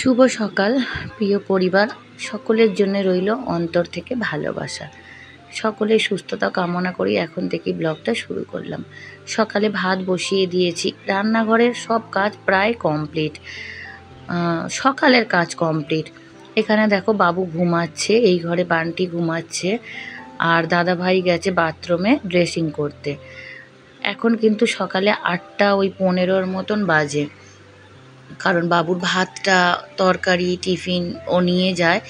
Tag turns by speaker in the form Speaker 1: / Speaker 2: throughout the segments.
Speaker 1: শুভ সকাল প্রিয় পরিবার, সকলের জন্য রইল অন্তর থেকে ভালোবাসা। সকলের সুস্থতা কামনা করি এখন থেকে ব্লগটা শুরু করলাম। সকালে ভাত বসিয়ে দিয়েছি, রান্নাঘরের সব কাজ প্রায় কমপ্লিট, সকালের কাজ কমপ্লিট। এখানে দেখো বাবু ঘুমাচ্ছে, এই ঘরে বান্টি ঘুমাচ্ছে, আর দাদাভাই গেছে বাথরুমে ড্রেসিং করতে। এখন কিন্তু সকালে 8:15 মতন বাজে, কারণ বাবুর ভাতটা তরকারি টিফিন ও নিয়ে যায়,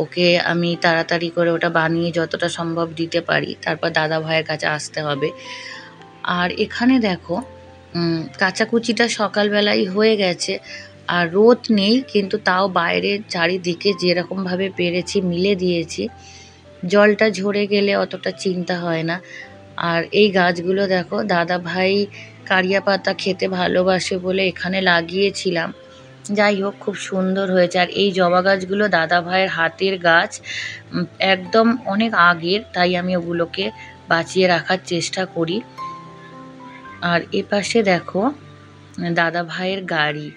Speaker 1: ওকে আমি তাড়াতাড়ি করে ওটা বানিয়ে যতটা সম্ভব দিতে পারি, তারপর দাদা ভাইয়ের কাছে আসতে হবে। আর এখানে দেখো কাচাকুচিটা সকালবেলাই হয়ে গেছে, আর রোদ নেই, কিন্তু তাও বাইরের চারিদিকে যেরকমভাবে পেরেছি মিলে দিয়েছি। জলটা ঝরে গেলে অতটা চিন্তা হয় না। আর এই গাছগুলো দেখো, দাদা ভাই কারিয়া পাতা খেতে ভালোবাসে বলে এখানে লাগিয়েছিলাম। যাই হোক, খুব সুন্দর হয়েছে। আর এই জবা গাছগুলো দাদা ভাইয়ের হাতের গাছ, একদম অনেক আগের, তাই আমি ওগুলোকে বাঁচিয়ে রাখার চেষ্টা করি। আর এপাশে দেখো দাদা ভাইয়ের গাড়ি,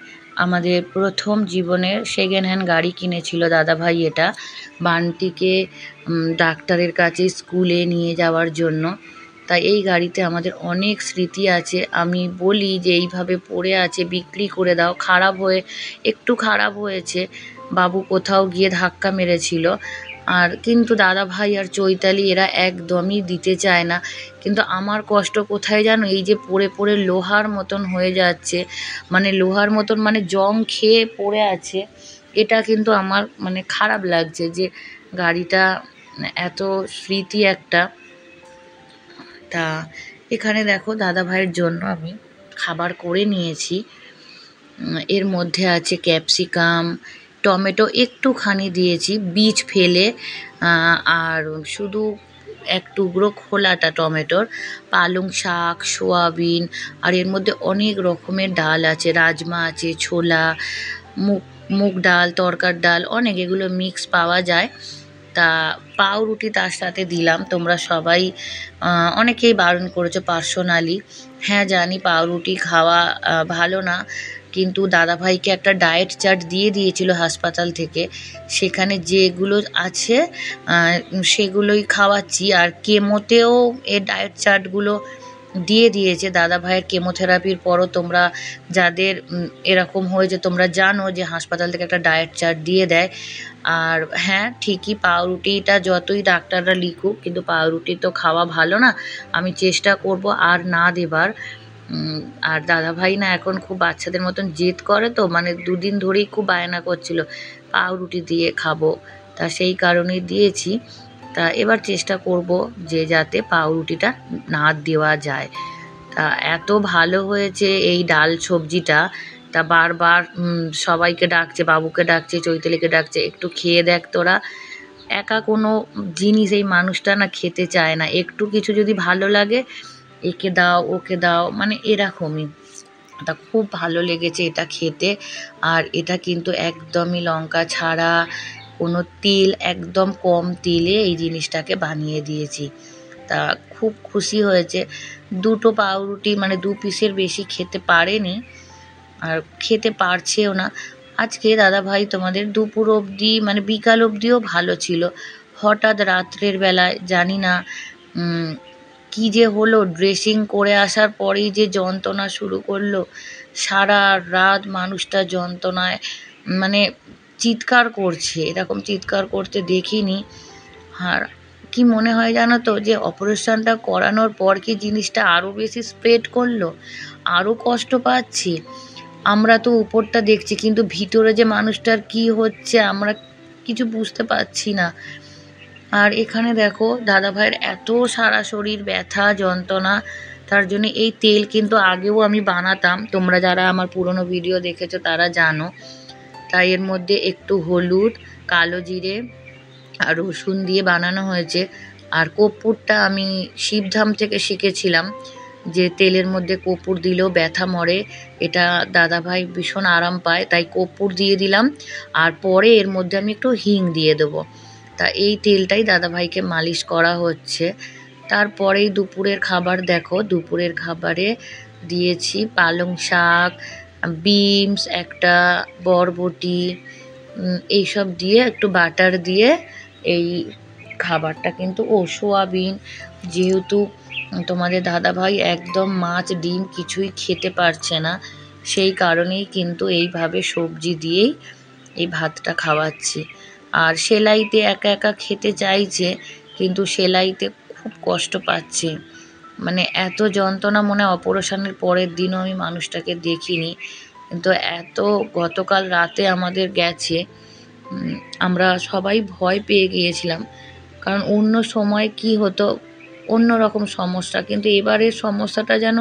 Speaker 1: আমাদের প্রথম জীবনের সেকেন্ড হ্যান্ড গাড়ি কিনেছিল দাদা ভাই। এটা বান্টিকে ডাক্তারের কাছে স্কুলে নিয়ে যাওয়ার জন্য। তাই এই গাড়িতে আমাদের অনেক স্মৃতি আছে। আমি বলি যে এইভাবে পড়ে আছে বিক্রি করে দাও, একটু খারাপ হয়েছে, বাবু কোথাও গিয়ে ধাক্কা মেরেছিল। আর কিন্তু দাদা ভাই আর চৈতালি এরা একদমই দিতে চায় না। কিন্তু আমার কষ্ট কোথায় জানো, এই যে পড়ে পড়ে লোহার মতন হয়ে যাচ্ছে, মানে লোহার মতন মানে জং খেয়ে পড়ে আছে। এটা কিন্তু আমার মানে খারাপ লাগছে যে গাড়িটা এত স্মৃতি একটা। তা এখানে দেখো দাদা ভাইয়ের জন্য আমি খাবার করে নিয়েছি। এর মধ্যে আছে ক্যাপসিকাম, টমেটো একটুখানি দিয়েছি বীজ ফেলে, আর শুধু এক টুকরো খোলাটা টমেটোর, পালং শাক, সোয়াবিন, আর এর মধ্যে অনেক রকমের ডাল আছে, রাজমা আছে, ছোলা, মুগ ডাল, তরকার ডাল, অনেক, এগুলো মিক্স পাওয়া যায়। তা পাউরুটি তার সাথে দিলাম। তোমরা সবাই অনেকেই বারণ করেছো পার্সোনালি। হ্যাঁ জানি পাউরুটি খাওয়া ভালো না, কিন্তু দাদাভাইকে একটা ডায়েট চার্ট দিয়ে দিয়েছিল হাসপাতাল থেকে, সেখানে যেগুলো আছে সেগুলোই খাওয়াচ্ছি। আর কেমোতেও এই ডায়েট চার্টগুলো দিয়ে দিয়েছে। দাদা ভাইয়ের কেমোথেরাপির পরও তোমরা যাদের এরকম হয়েছে তোমরা জানো যে হাসপাতাল থেকে একটা ডায়েট চার্ট দিয়ে দেয়। আর হ্যাঁ ঠিকই, পাউরুটিটা যতই ডাক্তাররা লিখুক, কিন্তু পাউরুটি তো খাওয়া ভালো না। আমি চেষ্টা করব আর না দেবার। আর দাদাভাই না এখন খুব বাচ্চাদের মতন জেদ করে, তো মানে 2 দিন ধরেই খুব বায়না করছিল পাউরুটি দিয়ে খাবো, তা সেই কারণেই দিয়েছি। তা এবার চেষ্টা করব যে যাতে পাউরুটিটা না দেওয়া যায়। তা এত ভালো হয়েছে এই ডাল সবজিটা, তা বারবার সবাইকে ডাকছে, বাবুকে ডাকছে, চৈতালিকে ডাকছে, একটু খেয়ে দেখ তোরা। একা কোনো জিনিস এই মানুষটা না খেতে চায় না, একটু কিছু যদি ভালো লাগে একে দাও ওকে দাও, মানে এরকমই। তা খুব ভালো লেগেছে এটা খেতে। আর এটা কিন্তু একদমই লঙ্কা ছাড়া, কোনো তেল, একদম কম তেলে এই জিনিসটাকে বানিয়ে দিয়েছি। তা খুব খুশি হয়েছে। 2টো পাউরুটি মানে 2 পিসের বেশি খেতে পারেনি, আর খেতে পারছেও না। আজকে দাদাভাই তোমাদের দুপুর অবধি মানে বিকাল অবধিও ভালো ছিল, হঠাৎ রাত্রের বেলায় জানি না কি যে হলো, ড্রেসিং করে আসার পরেই যে যন্ত্রণা শুরু করলো। সারা রাত মানুষটা যন্ত্রণায় মানে চিৎকার করছে, এরকম চিৎকার করতে দেখিনি। আর কি মনে হয় জানো তো, যে অপারেশনটা করানোর পর কি জিনিসটা আরও বেশি স্প্রেড করলো, আরও কষ্ট পাচ্ছি। আমরা তো উপরটা দেখছি, কিন্তু ভিতরে যে মানুষটার কি হচ্ছে আমরা কিছু বুঝতে পারছি না। আর এখানে দেখো দাদা ভাইয়ের এত সারা শরীর ব্যথা যন্ত্রণা, তার জন্য এই তেল কিন্তু আগেও আমি বানাতাম, তোমরা যারা আমার পুরনো ভিডিও দেখেছো তারা জানো। তাই এর মধ্যে একটু হলুদ, কালো জিরে আর রসুন দিয়ে বানানো হয়েছে। আর কর্পূরটা আমি শিবধাম থেকে শিখেছিলাম যে তেলের মধ্যে কর্পূর দিলেও ব্যথা মরে, এটা দাদাভাই ভীষণ আরাম পায়, তাই কর্পূর দিয়ে দিলাম। আর পরে এর মধ্যে আমি একটু হিং দিয়ে দেবো। তা এই তেলটাই দাদাভাইকে মালিশ করা হচ্ছে। তারপরেই দুপুরের খাবার দেখো, দুপুরের খাবারে দিয়েছি পালং শাক, বিনস, একটা বরবটি, এইসব দিয়ে একটু বাটার দিয়ে এই খাবারটা কিন্তু সোয়াবিন, যেহেতু তোমাদের দাদাভাই একদম মাছ ডিম কিছুই খেতে পারছে না, সেই কারণেই কিন্তু এইভাবে সবজি দিয়েই এই ভাতটা খাওয়াচ্ছি। আর সেলাইতে একা একা খেতে চাইছে, কিন্তু সেলাইতে খুব কষ্ট পাচ্ছে, মানে এত যন্ত্রণা, মনে অপারেশনের পরের দিনও আমি মানুষটাকে দেখিনি, কিন্তু এত গতকাল রাতে আমাদের গেছে, আমরা সবাই ভয় পেয়ে গিয়েছিলাম, কারণ অন্য সময় কি হতো অন্য রকম সমস্যা, কিন্তু এবারের সমস্যাটা যেন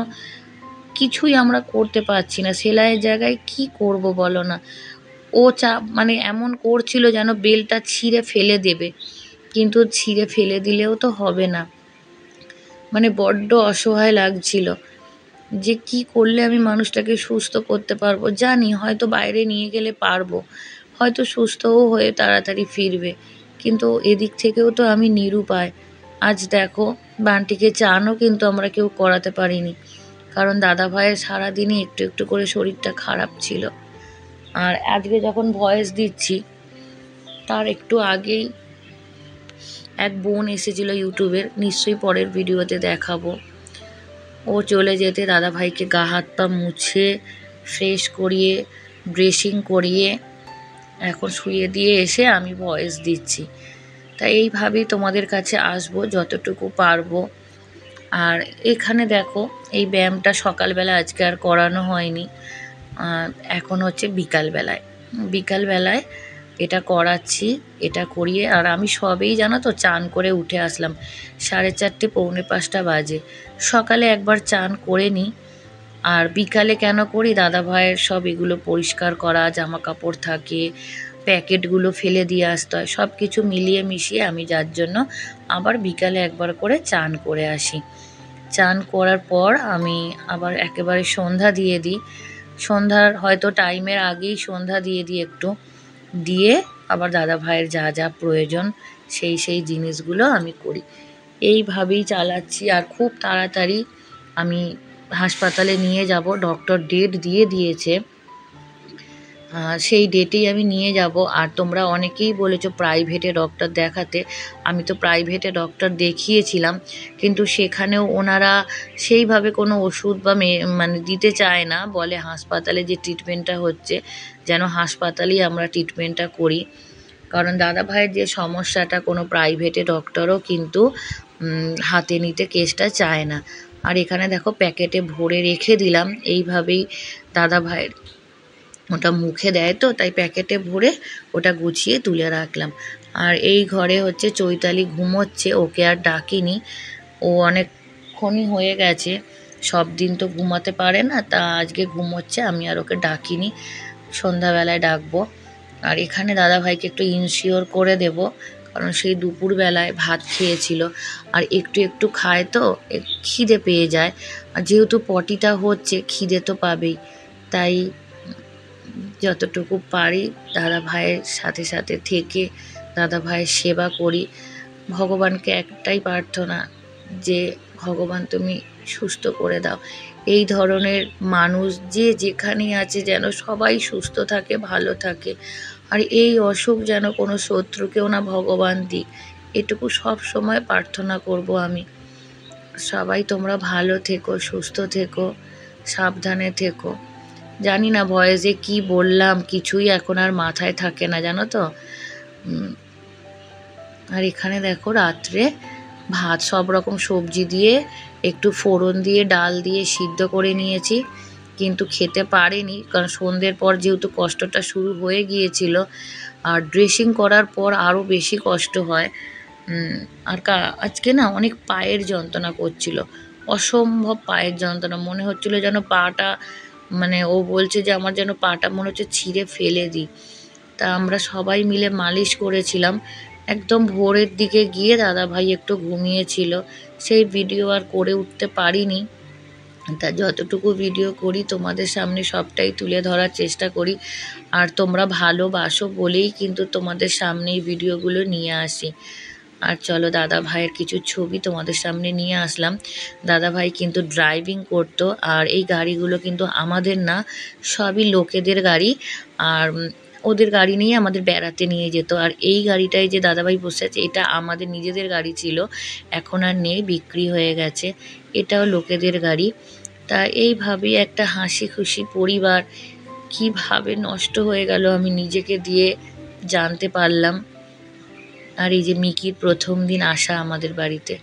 Speaker 1: কিছুই আমরা করতে পারছি না, সেলাইয়ের জায়গায় কি করব বলো না। ও মানে এমন করছিল যেন বেলটা ছিঁড়ে ফেলে দেবে, কিন্তু ছিঁড়ে ফেলে দিলেও তো হবে না, মানে বড্ড অসহায় লাগছিল যে কি করলে আমি মানুষটাকে সুস্থ করতে পারবো। জানি হয়তো বাইরে নিয়ে গেলে পারবো, হয়তো সুস্থও হয়ে তাড়াতাড়ি ফিরবে, কিন্তু এদিক থেকেও তো আমি নিরুপায়। আজ দেখো বান্টিকে চানও কিন্তু আমরা কেউ করাতে পারিনি, কারণ দাদা ভাইয়ের সারাদিনই একটু একটু করে শরীরটা খারাপ ছিল। আর আজকে যখন ভয়েস দিচ্ছি তার একটু আগেই এক বোন এসেছিল ইউটিউবের, নিশ্চয়ই পরের ভিডিওতে দেখাবো। ও চলে যেতে দাদা ভাইকে গা হাত পা মুছে ফ্রেশ করিয়ে ড্রেসিং করিয়ে এখন শুয়ে দিয়ে এসে আমি ভয়েস দিচ্ছি। তাই এইভাবেই তোমাদের কাছে আসবো যতটুকু পারবো। আর এখানে দেখো এই ব্যায়ামটা সকালবেলা আজকে আর করানো হয়নি, এখন হচ্ছে বিকালবেলায় এটা করাচ্ছি। এটা করিয়ে আর আমি সবেই জানো তো চান করে উঠে আসলাম, 4:30 পৌনে 5টা বাজে। সকালে একবার চান করে নিই, আর বিকালে কেন করি, দাদা ভাইয়ের সব এগুলো পরিষ্কার করা, জামা কাপড় থাকে, প্যাকেটগুলো ফেলে দিয়ে আসতে হয়, সব কিছু মিলিয়ে মিশিয়ে আমি যার জন্য আবার বিকালে একবার করে চান করে আসি। চান করার পর আমি আবার একেবারে সন্ধ্যা দিয়ে দিই, সন্ধ্যার হয়তো টাইমের আগেই সন্ধ্যা দিয়ে দিই একটু, দিয়ে আবার দাদা ভাইয়ের যা যা প্রয়োজন সেই জিনিসগুলো আমি করি। এইভাবেই চালাচ্ছি। আর খুব তাড়াতাড়ি আমি হাসপাতালে নিয়ে যাব, ডক্টর ডেট দিয়ে দিয়েছে, সেই ডেটেই আমি নিয়ে যাব। আর তোমরা অনেকেই বলেছো প্রাইভেটে ডক্টর দেখাতে, আমি তো প্রাইভেটে ডক্টর দেখিয়েছিলাম, কিন্তু সেখানেও ওনারা সেইভাবে কোনো ওষুধ বা মানে দিতে চায় না, বলে হাসপাতালে যে ট্রিটমেন্টটা হচ্ছে যেন হাসপাতালেই আমরা ট্রিটমেন্টটা করি, কারণ দাদা ভাইয়ের যে সমস্যাটা কোনো প্রাইভেটে ডক্টরও কিন্তু হাতে নিতে কেসটা চায় না। আর এখানে দেখো প্যাকেটে ভরে রেখে দিলাম, এইভাবেই দাদা ভাইয়ের ওটা মুখে দেয় তো, তাই প্যাকেটে ভরে ওটা গুছিয়ে তুলে রাখলাম। আর এই ঘরে হচ্ছে চৈতালি ঘুমোচ্ছে, ওকে আর ডাকিনি, ও অনেকক্ষণই হয়ে গেছে, সব দিন তো ঘুমাতে পারে না, তা আজকে ঘুমোচ্ছে, আমি আর ওকে ডাকিনি, সন্ধ্যাবেলায় ডাকবো। আর এখানে দাদাভাইকে একটু ইনশিওর করে দেব, কারণ সেই দুপুরবেলায় ভাত খেয়েছিল, আর একটু একটু খায় তো খিদে পেয়ে যায়, আর যেহেতু পটিটা হচ্ছে খিদে তো পাবেই, তাই যতটুকু পারি দাদা ভাইয়ের সাথে সাথে থেকে দাদা ভাইয়ের সেবা করি। ভগবানকে একটাই প্রার্থনা যে ভগবান তুমি সুস্থ করে দাও, এই ধরনের মানুষ যে যেখানেই আছে যেন সবাই সুস্থ থাকে, ভালো থাকে, আর এই অসুখ যেন কোনো শত্রুকেও না ভগবান দিক, এটুকু সব সময় প্রার্থনা করব আমি। সবাই তোমরা ভালো থেকো, সুস্থ থেকো, সাবধানে থেকো। জানি না ভয়েসে কি বললাম, কিছুই এখন আর মাথায় থাকে না জানো তো। আর এখানে দেখো রাত্রে ভাত সব রকম সবজি দিয়ে একটু ফোড়ন দিয়ে ডাল দিয়ে সিদ্ধ করে নিয়েছি, কিন্তু খেতে পারেনি, কারণ সন্ধ্যের পর যেহেতু কষ্টটা শুরু হয়ে গিয়েছিল, আর ড্রেসিং করার পর আরও বেশি কষ্ট হয়। আর আজকে না অনেক পায়ের যন্ত্রণা করছিল, অসম্ভব পায়ের যন্ত্রণা, মনে হচ্ছিল যেন পাটা, মানে ও বলছে যে আমার যেন পাটা মনে হচ্ছে ছিঁড়ে ফেলে দিই। তা আমরা সবাই মিলে মালিশ করেছিলাম, একদম ভোরের দিকে গিয়ে দাদা ভাই একটু ঘুমিয়েছিল, সেই ভিডিও আর করে উঠতে পারিনি। তা যতটুকু ভিডিও করি তোমাদের সামনে সবটাই তুলে ধরার চেষ্টা করি, আর তোমরা ভালোবাসো বলেই কিন্তু তোমাদের সামনে এই ভিডিওগুলো নিয়ে আসি। আর চলো দাদা ভাইয়ের কিছু ছবি তোমাদের সামনে নিয়ে আসলাম। দাদা ভাই কিন্তু ড্রাইভিং করতো, আর এই গাড়িগুলো কিন্তু আমাদের না, সবই লোকেদের গাড়ি। আর ওদের গাড়ি নিয়ে আমাদের বেড়াতে নিয়ে যেত। আর এই গাড়িটায় যে দাদাভাই বসে আছে, এটা আমাদের নিজেদের গাড়ি ছিল, এখন আর নেই, বিক্রি হয়ে গেছে। এটাও লোকেদের গাড়ি। তা এইভাবেই একটা হাসি খুশি পরিবার কিভাবে নষ্ট হয়ে গেল আমি নিজেকে দিয়ে জানতে পারলাম। আর এই যে মিকির প্রথম দিন আসা আমাদের বাড়িতে।